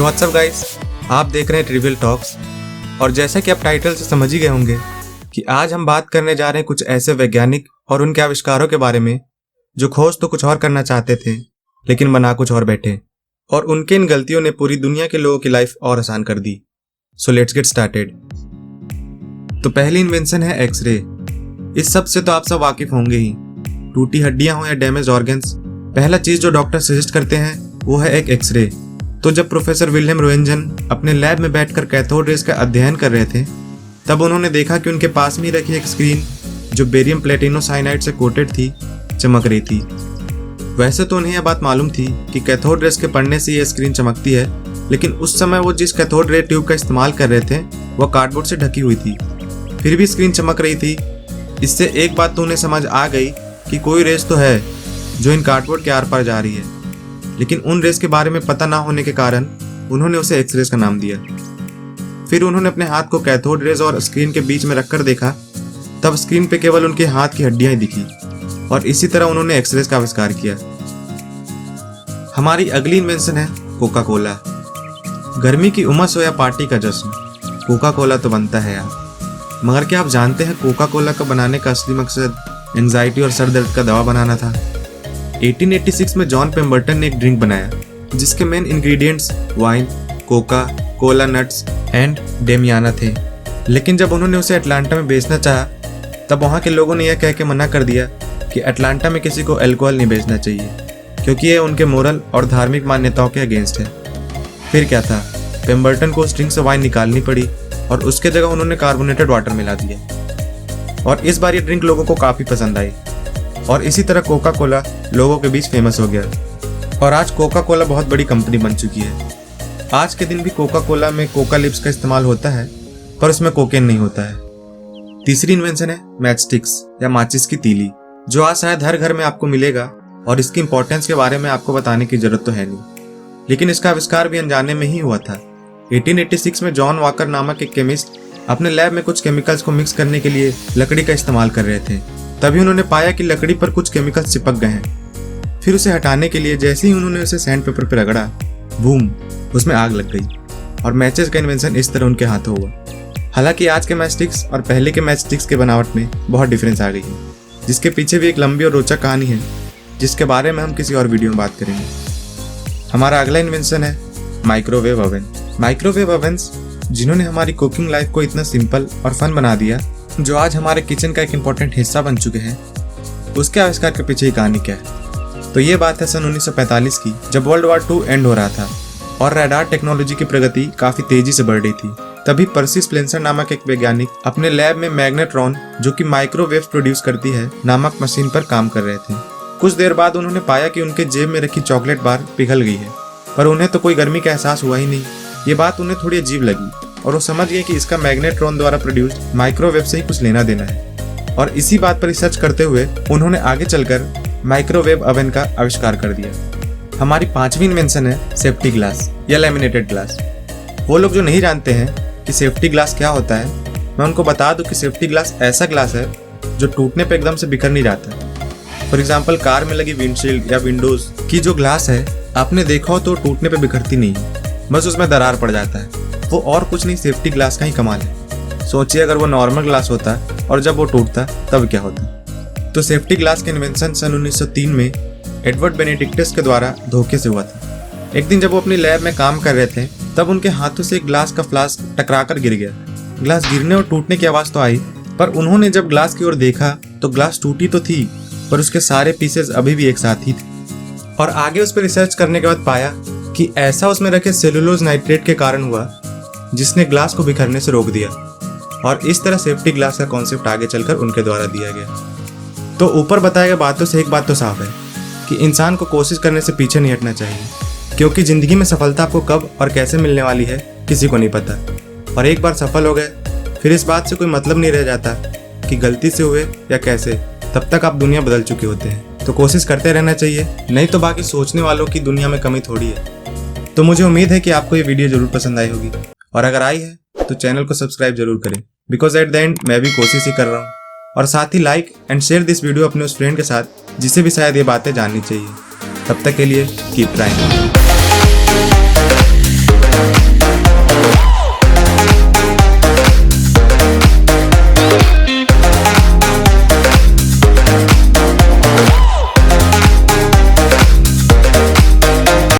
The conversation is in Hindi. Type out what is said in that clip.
व्हाट्सअप गाइस, आप देख रहे हैं ट्रिवियल टॉक्स। और जैसा कि आप टाइटल से समझ ही गए होंगे कि आज हम बात करने जा रहे हैं कुछ ऐसे वैज्ञानिक और उनके आविष्कारों के बारे में जो खोज तो कुछ और करना चाहते थे लेकिन बना कुछ और बैठे, और उनके इन गलतियों ने पूरी दुनिया के लोगों की लाइफ और आसान कर दी। So let's get started. तो पहली इन्वेंशन है एक्सरे। इस सब से तो आप सब वाकिफ होंगे ही। टूटी हड्डियां हो या डैमेज ऑर्गन्स, पहला चीज जो डॉक्टर सजेस्ट करते हैं वो है एक एक्सरे। तो जब प्रोफेसर विलियम रोएंटजन अपने लैब में बैठकर कैथोड रेज का अध्ययन कर रहे थे, तब उन्होंने देखा कि उनके पास में रखी एक स्क्रीन जो बेरियम प्लेटिनोसाइनाइड से कोटेड थी, चमक रही थी। वैसे तो उन्हें यह बात मालूम थी कि कैथोड रेज के पड़ने से यह स्क्रीन चमकती है, लेकिन उस समय वो जिस कैथोड रे ट्यूब का इस्तेमाल कर रहे थे वह कार्डबोर्ड से ढकी हुई थी, फिर भी स्क्रीन चमक रही थी। इससे एक बात तो उन्हें समझ आ गई कि कोई रेस तो है जो इन कार्डबोर्ड के आर पार जा रही है, लेकिन उन रेस के बारे में पता ना होने के कारण उन्होंने उसे एक्स रेस का नाम दिया। फिर उन्होंने अपने हाथ को कैथोड रेज और स्क्रीन के बीच में रखकर देखा, तब स्क्रीन पे केवल उनके हाथ की हड्डियां ही दिखी, और इसी तरह उन्होंने एक्स रेस का आविष्कार किया। हमारी अगली इन्वेंशन है कोका कोला। गर्मी की उमस हो या पार्टी का जश्न, कोका कोला तो बनता है यार। मगर क्या आप जानते हैं कोका कोला का बनाने का असली मकसद एंजाइटी और सर दर्द का दवा बनाना था। 1886 में जॉन पेम्बर्टन ने एक ड्रिंक बनाया जिसके main ingredients wine, coca cola nuts and damiana थे। लेकिन जब उन्होंने उसे अटलांटा में बेचना चाहा, तब वहाँ के लोगों ने यह कह के मना कर दिया कि अटलांटा में किसी को अल्कोहल नहीं बेचना चाहिए, क्योंकि यह उनके मोरल और धार्मिक मान्यताओं के अगेंस्ट है। फिर क्या था, पेम्बर्टन को उस ड्रिंक से वाइन निकालनी पड़ी और उसके जगह उन्होंने कार्बोनेटेड वाटर मिला दिया, और इस बार ये ड्रिंक लोगों को काफ़ी पसंद आई, और इसी तरह कोका कोला लोगों के बीच फेमस हो गया। और आज कोका कोला बहुत बड़ी कंपनी बन चुकी है। आज के दिन भी कोका कोला में कोका लिप्स का इस्तेमाल होता है, पर उसमें कोकेन नहीं होता है। तीसरी इन्वेंशन है मैच स्टिक्स या माचिस की तीली, जो आज शायद हर घर में आपको मिलेगा, और इसकी इंपॉर्टेंस के बारे में आपको बताने की जरूरत तो है नहीं, लेकिन इसका आविष्कार भी अनजाने में ही हुआ था। 1886 में जॉन वॉकर नामक एक केमिस्ट अपने लैब में कुछ केमिकल्स को मिक्स करने के लिए लकड़ी का इस्तेमाल कर रहे थे। तभी उन्होंने पाया कि लकड़ी पर कुछ केमिकल्स चिपक गए हैं। फिर उसे हटाने के लिए जैसे ही उन्होंने उसे सैंड पेपर पर रगड़ा, बूम, उसमें आग लग गई, और मैचेस का इन्वेंशन इस तरह उनके हाथों हुआ। हालांकि आज के मैच स्टिक्स और पहले के मैच स्टिक्स के बनावट में बहुत डिफरेंस आ गई है, जिसके पीछे भी एक लंबी और रोचक कहानी है, जिसके बारे में हम किसी और वीडियो में बात करेंगे। हमारा अगला इन्वेंशन है माइक्रोवेव ओवन। माइक्रोवेव ओवन्स, जिन्होंने हमारी कुकिंग लाइफ को इतना सिंपल और फन बना दिया, जो आज हमारे किचन का एक इम्पोर्टेंट हिस्सा बन चुके हैं, उसके आविष्कार के पीछे ही कहानी क्या है। तो ये बात है सन 1945 की, जब वर्ल्ड वॉर 2 एंड हो रहा था और रडार टेक्नोलॉजी की प्रगति काफी तेजी से बढ़ रही थी। तभी पर्सी स्पेंसर नामक एक वैज्ञानिक अपने लैब में मैग्नेट्रॉन, जो कि माइक्रोवेव प्रोड्यूस करती है, नामक मशीन पर काम कर रहे थे। कुछ देर बाद उन्होंने पाया कि उनके जेब में रखी चॉकलेट बार पिघल गई है, पर उन्हें तो कोई गर्मी का एहसास हुआ ही नहीं। ये बात उन्हें थोड़ी अजीब लगी, और वो समझ गए कि इसका मैग्नेट्रॉन द्वारा प्रोड्यूस्ड माइक्रोवेव से ही कुछ लेना देना है। और इसी बात पर रिसर्च करते हुए उन्होंने आगे चलकर माइक्रोवेव ओवन का आविष्कार कर दिया। हमारी पांचवी इन्वेंशन है सेफ्टी ग्लास या लैमिनेटेड ग्लास। वो लोग जो नहीं जानते हैं कि सेफ्टी ग्लास क्या होता है, मैं उनको बता दूं कि सेफ्टी ग्लास ऐसा ग्लास है जो टूटने पर एकदम से बिखर नहीं जाता। फॉर एग्जाम्पल, कार में लगी विंडशील्ड या विंडोज की जो ग्लास है, आपने देखा हो तो टूटने पर बिखरती नहीं, बस उसमें दरार पड़ जाता है। वो और कुछ नहीं, सेफ्टी ग्लास का ही कमाल है। सोचिए अगर वो नॉर्मल ग्लास होता और जब वो टूटता तब क्या होता। तो सेफ्टी ग्लास के इन्वेंशन सन 1903 में एडवर्ड बेनेडिक्टस के द्वारा धोखे से हुआ था। एक दिन जब वो अपनी लैब में काम कर रहे थे, तब उनके हाथों से एक ग्लास का फ्लास्क टकराकर गिर गया। ग्लास गिरने और टूटने की आवाज तो आई, पर उन्होंने जब ग्लास की ओर देखा तो ग्लास टूटी तो थी, पर उसके सारे पीसेस अभी भी एक साथ ही थे। और आगे उस पर रिसर्च करने के बाद पाया कि ऐसा उसमें रखे सेलुलोज नाइट्रेट के कारण हुआ, जिसने ग्लास को बिखरने से रोक दिया। और इस तरह सेफ्टी ग्लास का कॉन्सेप्ट आगे चलकर उनके द्वारा दिया गया। तो ऊपर बताए गए बातों से एक बात तो साफ है कि इंसान को कोशिश करने से पीछे नहीं हटना चाहिए, क्योंकि जिंदगी में सफलता आपको कब और कैसे मिलने वाली है किसी को नहीं पता। और एक बार सफल हो गए, फिर इस बात से कोई मतलब नहीं रह जाता कि गलती से हुए या कैसे, तब तक आप दुनिया बदल चुके होते हैं। तो कोशिश करते रहना चाहिए, नहीं तो बाकी सोचने वालों की दुनिया में कमी थोड़ी है। तो मुझे उम्मीद है कि आपको ये वीडियो जरूर पसंद आई होगी, और अगर आई है तो चैनल को सब्सक्राइब जरूर करें, बिकॉज एट द एंड मैं भी कोशिश ही कर रहा हूँ। और साथ ही like and share this video अपने उस फ्रेंड के साथ जिसे भी शायद ये बातें जाननी चाहिए। तब तक के लिए कीप ट्राइंग।